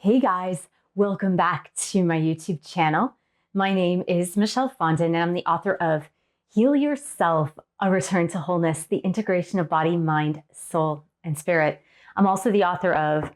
Hey guys, welcome back to my YouTube channel. My name is Michelle Fondin and I'm the author of Heal Yourself, A Return to Wholeness, the Integration of Body, Mind, Soul, and Spirit. I'm also the author of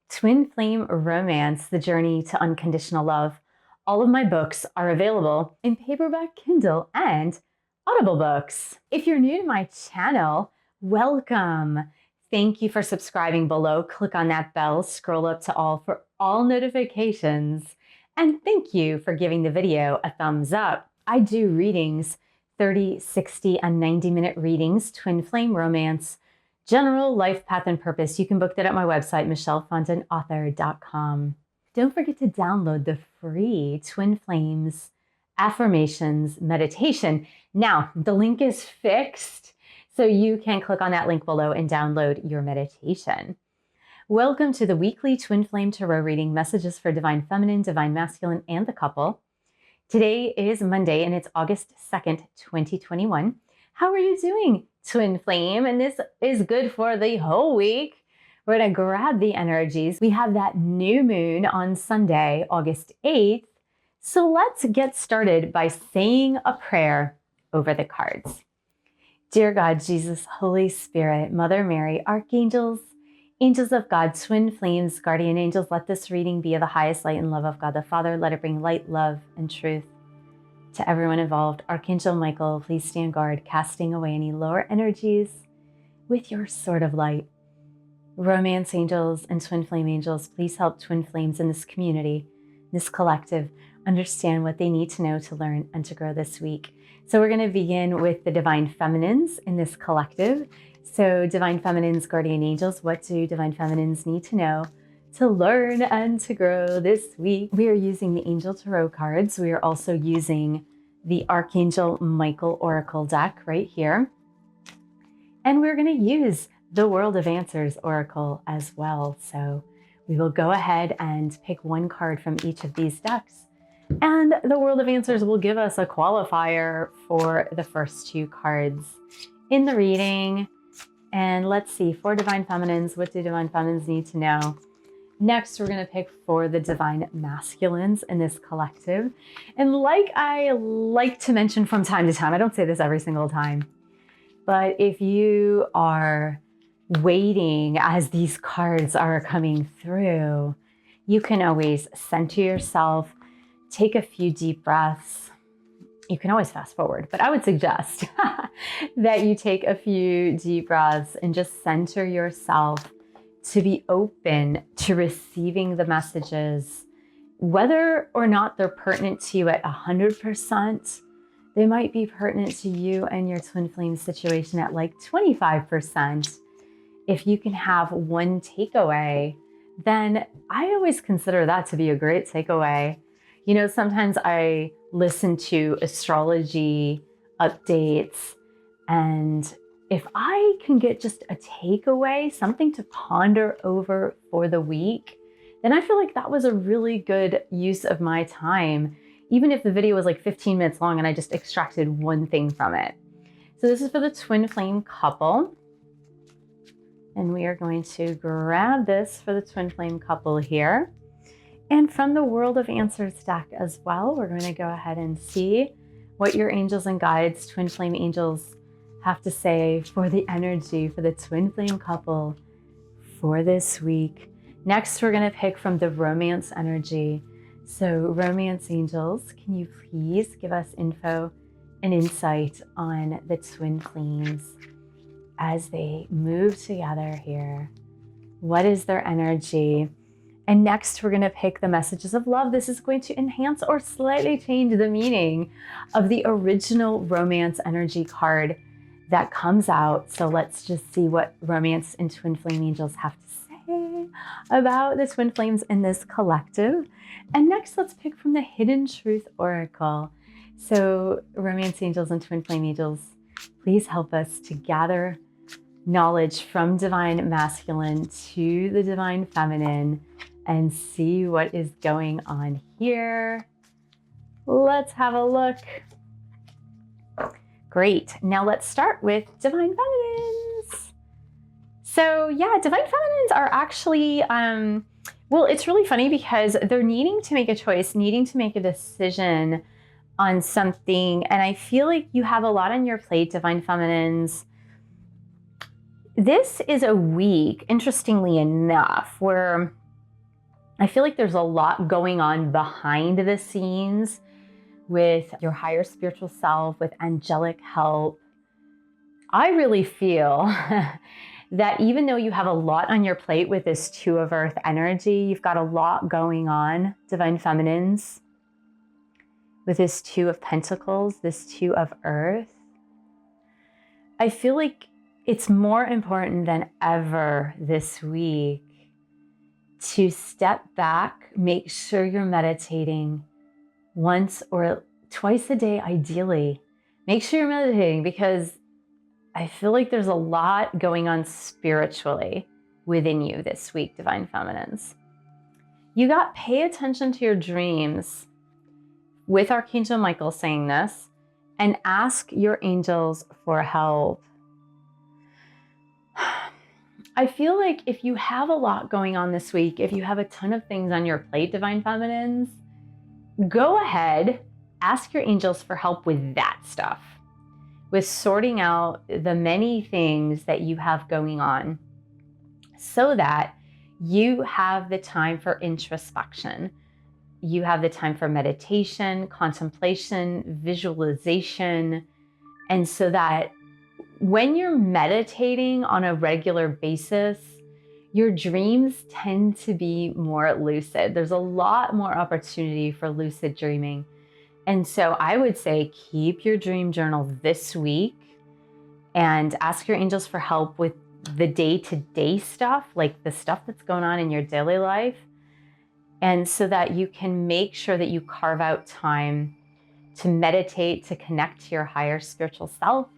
Twin Flame Romance, The Journey to Unconditional Love. All of my books are available in paperback, Kindle, and Audible books. If you're new to my channel, welcome. Thank you for subscribing below. Click on that bell, scroll up to all for all notifications. And thank you for giving the video a thumbs up. I do readings, 30, 60, and 90-minute readings, Twin Flame Romance, General Life Path and Purpose. You can book that at my website, michellefondinauthor.com. Don't forget to download the free Twin Flames Affirmations Meditation. Now, the link is fixed, so you can click on that link below and download your meditation. Welcome to the weekly Twin Flame Tarot reading, messages for Divine Feminine, Divine Masculine, and the couple. Today is Monday and it's August 2nd, 2021. How are you doing, Twin Flame? And this is good for the whole week. We're gonna grab the energies. We have that new moon on Sunday, August 8th. So let's get started by saying a prayer over the cards. Dear God, Jesus, Holy Spirit, Mother Mary, Archangels, Angels of God, Twin Flames, Guardian Angels, let this reading be of the highest light and love of God the Father. Let it bring light, love, and truth to everyone involved. Archangel Michael, please stand guard, casting away any lower energies with your sword of light. Romance Angels and Twin Flame Angels, please help Twin Flames in this community, this collective, understand what they need to know to learn and to grow this week. So we're going to begin with the Divine Feminines in this collective. So Divine Feminines, Guardian Angels, what do Divine Feminines need to know to learn and to grow this week? We are using the Angel Tarot cards. We are also using the Archangel Michael Oracle deck right here. And we're going to use the World of Answers Oracle as well. So we will go ahead and pick one card from each of these decks. And the World of Answers will give us a qualifier for the first two cards in the reading. And let's see, for Divine Feminines, what do Divine Feminines need to know? Next, we're going to pick for the Divine Masculines in this collective. And like I like to mention from time to time, I don't say this every single time, but if you are waiting as these cards are coming through, you can always center yourself, take a few deep breaths. You can always fast forward, but I would suggest that you take a few deep breaths and just center yourself to be open to receiving the messages, whether or not they're pertinent to you at 100%. They might be pertinent to you and your twin flame situation at like 25%. If you can have one takeaway, then I always consider that to be a great takeaway. You know, sometimes I listen to astrology updates, and if I can get just a takeaway, something to ponder over for the week, then I feel like that was a really good use of my time, even if the video was like 15 minutes long and I just extracted one thing from it. So this is for the twin flame couple. And we are going to grab this for the twin flame couple here. And from the World of Answers deck as well, we're going to go ahead and see what your angels and guides, twin flame angels, have to say for the energy for the twin flame couple for this week. Next, we're going to pick from the romance energy. So romance angels, can you please give us info and insight on the twin flames as they move together here? What is their energy? And next, we're going to pick the messages of love. This is going to enhance or slightly change the meaning of the original romance energy card that comes out. So let's just see what romance and twin flame angels have to say about the twin flames in this collective. And next, let's pick from the Hidden Truth Oracle. So romance angels and twin flame angels, please help us to gather knowledge from Divine Masculine to the Divine Feminine and see what is going on here. Let's have a look. Great. Now let's start with Divine Feminines. So yeah, Divine Feminines are actually Well, it's really funny because they're needing to make a choice, needing to make a decision on something. And I feel like you have a lot on your plate, Divine Feminines. This is a week, interestingly enough, where I feel like there's a lot going on behind the scenes with your higher spiritual self, with angelic help. I really feel that even though you have a lot on your plate with this Two of Earth energy, you've got a lot going on, Divine Feminines, with this Two of Pentacles, this Two of Earth. I feel like it's more important than ever this week to step back, make sure you're meditating once or twice a day, ideally. Make sure you're meditating, because I feel like there's a lot going on spiritually within you this week, Divine Feminines. You got pay attention to your dreams, with Archangel Michael saying this, and ask your angels for help. I feel like if you have a lot going on this week, if you have a ton of things on your plate, Divine Feminines, go ahead, ask your angels for help with that stuff, with sorting out the many things that you have going on, so that you have the time for introspection. You have the time for meditation, contemplation, visualization, and so that when you're meditating on a regular basis, your dreams tend to be more lucid. There's a lot more opportunity for lucid dreaming. And so I would say keep your dream journal this week and ask your angels for help with the day-to-day stuff, like the stuff that's going on in your daily life. And so that you can make sure that you carve out time to meditate, to connect to your higher spiritual self,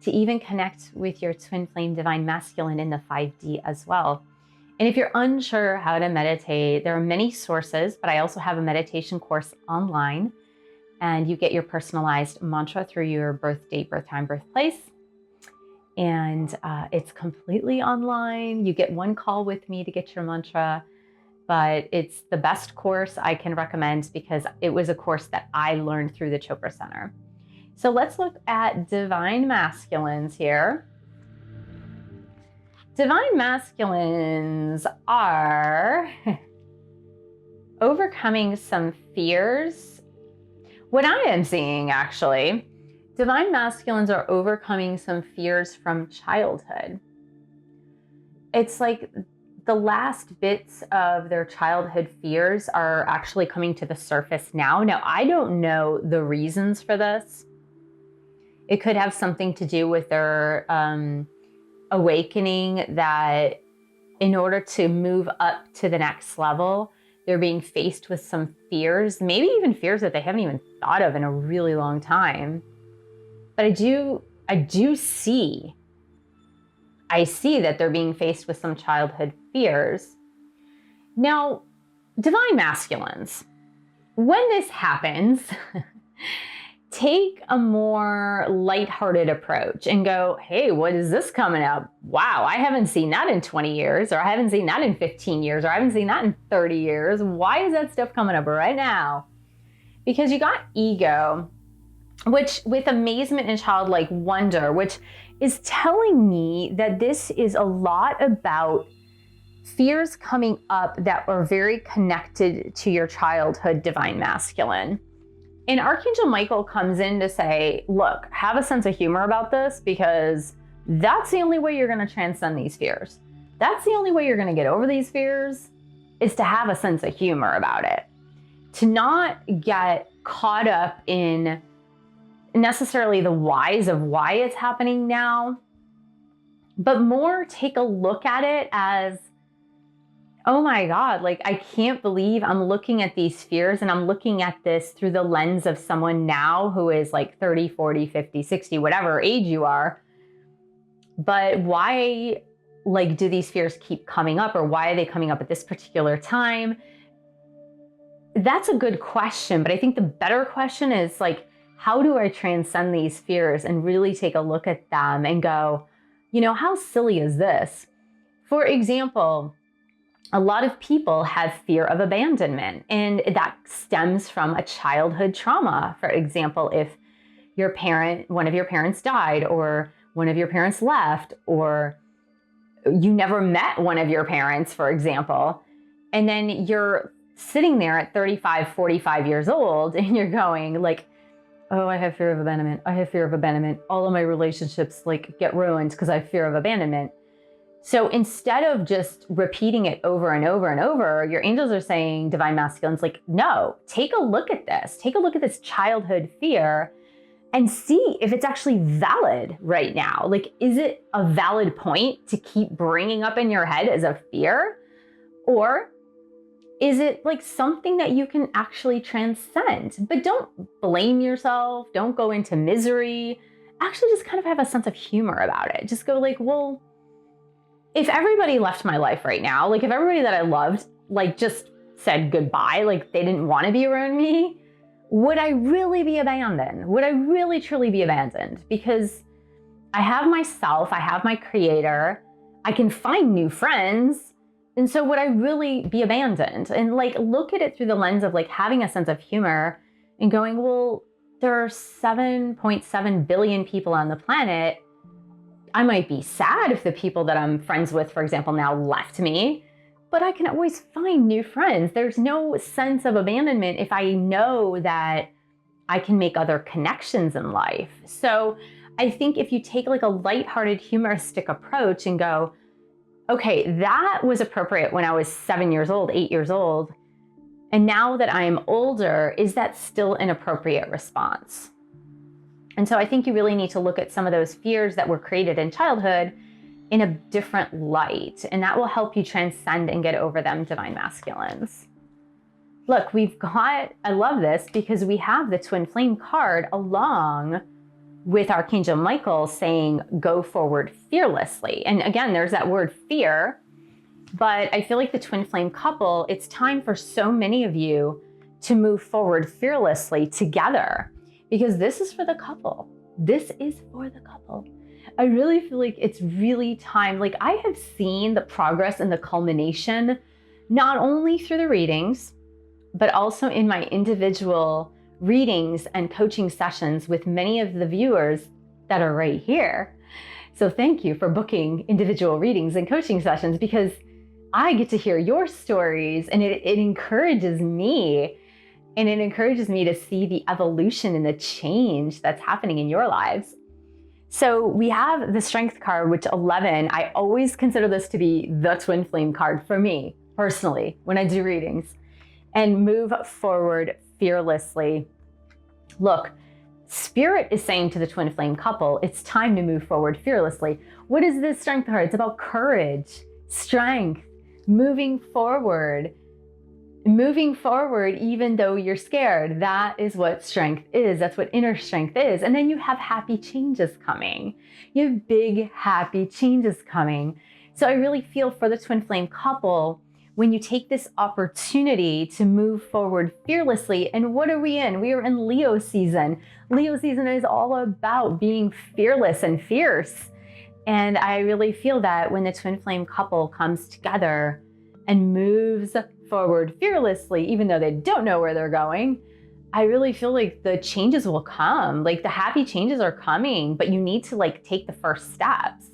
to even connect with your twin flame divine masculine in the 5D as well. And if you're unsure how to meditate, there are many sources, but I also have a meditation course online, and you get your personalized mantra through your birth date, birth time, birthplace. And it's completely online. You get one call with me to get your mantra, but it's the best course I can recommend because it was a course that I learned through the Chopra Center. So let's look at Divine Masculines here. Divine Masculines are overcoming some fears. What I am seeing, actually, Divine Masculines are overcoming some fears from childhood. It's like the last bits of their childhood fears are actually coming to the surface now. Now, I don't know the reasons for this. It could have something to do with their awakening, that in order to move up to the next level, they're being faced with some fears, maybe even fears that they haven't even thought of in a really long time. But I see that they're being faced with some childhood fears. Now, Divine Masculines, when this happens, take a more lighthearted approach and go, hey, what is this coming up? Wow, I haven't seen that in 20 years, or I haven't seen that in 15 years, or I haven't seen that in 30 years. Why is that stuff coming up right now? Because you got ego, which with amazement and childlike wonder, which is telling me that this is a lot about fears coming up that are very connected to your childhood, Divine Masculine. And Archangel Michael comes in to say, look, have a sense of humor about this, because that's the only way you're going to transcend these fears. That's the only way you're going to get over these fears, is to have a sense of humor about it. To not get caught up in necessarily the whys of why it's happening now, but more take a look at it as, oh my God, like I can't believe I'm looking at these fears, and I'm looking at this through the lens of someone now who is like 30, 40, 50, 60, whatever age you are. But why, like, do these fears keep coming up, or why are they coming up at this particular time? That's a good question, but I think the better question is like, how do I transcend these fears and really take a look at them and go, you know, how silly is this? For example, a lot of people have fear of abandonment, and that stems from a childhood trauma. For example, if one of your parents died, or one of your parents left, or you never met one of your parents, for example, and then you're sitting there at 35, 45 years old and you're going like, oh, I have fear of abandonment. I have fear of abandonment. All of my relationships like get ruined because I have fear of abandonment. So instead of just repeating it over and over and over, your angels are saying, divine masculines, like, no, take a look at this. Take a look at this childhood fear and see if it's actually valid right now. Like, is it a valid point to keep bringing up in your head as a fear? Or is it like something that you can actually transcend? But don't blame yourself. Don't go into misery. Actually, just kind of have a sense of humor about it. Just go like, well, if everybody left my life right now, like if everybody that I loved, like just said goodbye, like they didn't want to be around me, would I really be abandoned? Would I really truly be abandoned? Because I have myself, I have my creator, I can find new friends. And so would I really be abandoned? And like, look at it through the lens of like having a sense of humor and going, well, there are 7.7 billion people on the planet. I might be sad if the people that I'm friends with, for example, now left me, but I can always find new friends. There's no sense of abandonment if I know that I can make other connections in life. So I think if you take like a lighthearted, humoristic approach and go, okay, that was appropriate when I was 7 years old, 8 years old. And now that I'm older, is that still an appropriate response? And so I think you really need to look at some of those fears that were created in childhood in a different light, and that will help you transcend and get over them, divine masculines. Look, we've got, I love this because we have the twin flame card along with Archangel Michael saying, go forward fearlessly. And again, there's that word fear, but I feel like the twin flame couple, it's time for so many of you to move forward fearlessly together. Because this is for the couple. This is for the couple. I really feel like it's really time. Like I have seen the progress and the culmination, not only through the readings, but also in my individual readings and coaching sessions with many of the viewers that are right here. So thank you for booking individual readings and coaching sessions, because I get to hear your stories and it encourages me. And it encourages me to see the evolution and the change that's happening in your lives. So we have the Strength card, which 11, I always consider this to be the twin flame card for me personally when I do readings. And move forward fearlessly. Look, Spirit is saying to the twin flame couple, it's time to move forward fearlessly. What is this Strength card? It's about courage, strength, moving forward. Moving forward, even though you're scared. That is what strength is. That's what inner strength is. And then you have happy changes coming. You have big, happy changes coming. So I really feel for the twin flame couple, when you take this opportunity to move forward fearlessly. And what are we in? We are in Leo season. Leo season is all about being fearless and fierce. And I really feel that when the twin flame couple comes together and moves forward fearlessly, even though they don't know where they're going, I really feel like the changes will come. Like the happy changes are coming, but you need to like take the first steps.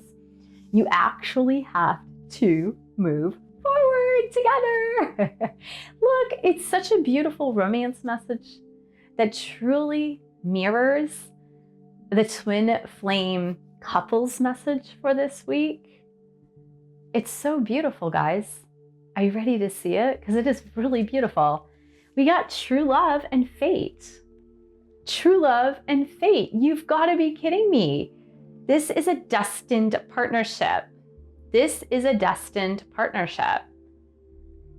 You actually have to move forward together. Look, it's such a beautiful romance message that truly mirrors the twin flame couples message for this week. It's so beautiful, guys. Are you ready to see it? Because it is really beautiful. We got true love and fate. True love and fate. You've got to be kidding me. This is a destined partnership. This is a destined partnership.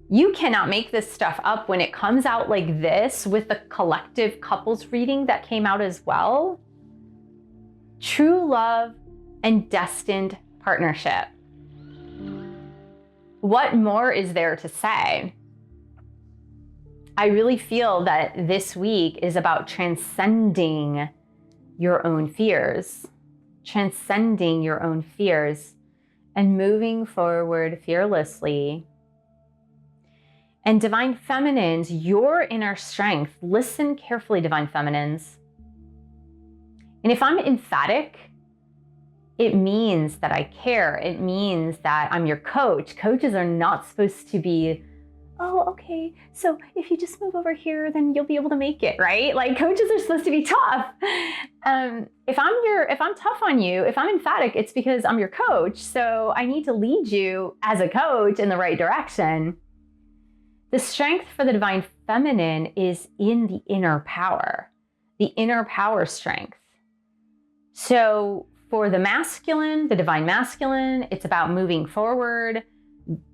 You cannot make this stuff up when it comes out like this with the collective couples reading that came out as well. True love and destined partnership. What more is there to say? I really feel that this week is about transcending your own fears, and moving forward fearlessly And divine feminines, your inner strength, listen carefully, divine feminines. And if I'm emphatic, it means that I care. It means that I'm your coach. Coaches are not supposed to be, oh, okay, so if you just move over here, then you'll be able to make it, right? Like, coaches are supposed to be tough. If I'm tough on you, if I'm emphatic, it's because I'm your coach. So I need to lead you as a coach in the right direction. The strength for the divine feminine is in the inner power strength. So for the masculine, the divine masculine, it's about moving forward,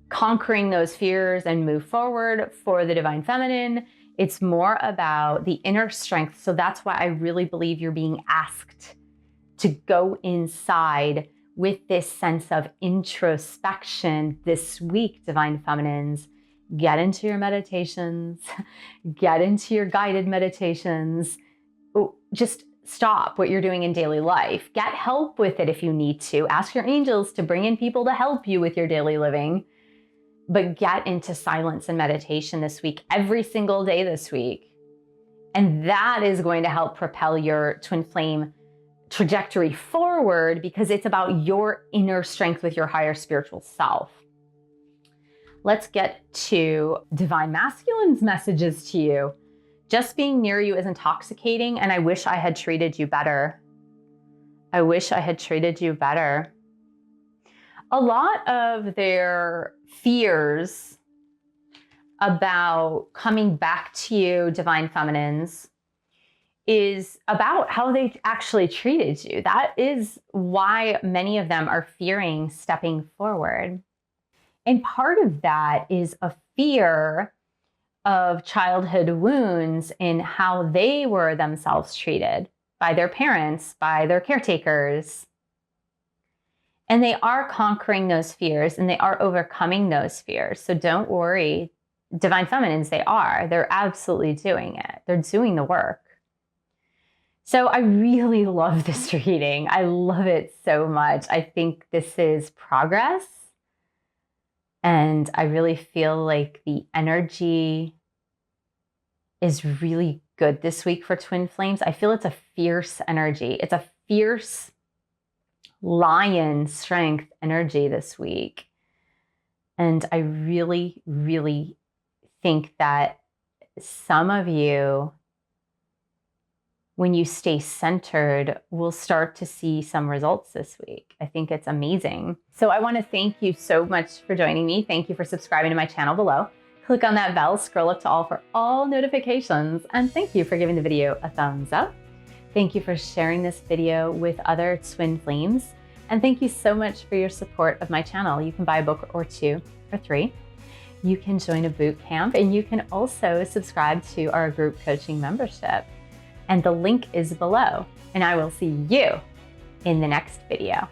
conquering those fears and move forward. For the divine feminine, it's more about the inner strength. So that's why I really believe you're being asked to go inside with this sense of introspection this week, divine feminines. Get into your meditations, get into your guided meditations. Just stop what you're doing in daily life. Get help with it if you need to. Ask your angels to bring in people to help you with your daily living. But get into silence and meditation this week, every single day this week. And that is going to help propel your twin flame trajectory forward, because it's about your inner strength with your higher spiritual self. Let's get to divine masculine's messages to you. Just being near you is intoxicating, and I wish I had treated you better. I wish I had treated you better. A lot of their fears about coming back to you, divine feminines, is about how they actually treated you. That is why many of them are fearing stepping forward. And part of that is a fear of childhood wounds in how they were themselves treated by their parents, by their caretakers. And they are conquering those fears and they are overcoming those fears. So don't worry, divine feminines, they're absolutely doing it. They're doing the work. So I really love this reading. I love it so much. I think this is progress. And I really feel like the energy is really good this week for twin flames. I feel it's a fierce energy. It's a fierce lion strength energy this week. And I really, really think that some of you, when you stay centered, will start to see some results this week. I think it's amazing. So I want to thank you so much for joining me. Thank you for subscribing to my channel below. Click on that bell, scroll up to all for all notifications, and thank you for giving the video a thumbs up. Thank you for sharing this video with other twin flames, and thank you so much for your support of my channel. You can buy a book or two for 3. You can join a boot camp, and you can also subscribe to our group coaching membership. And the link is below, and I will see you in the next video.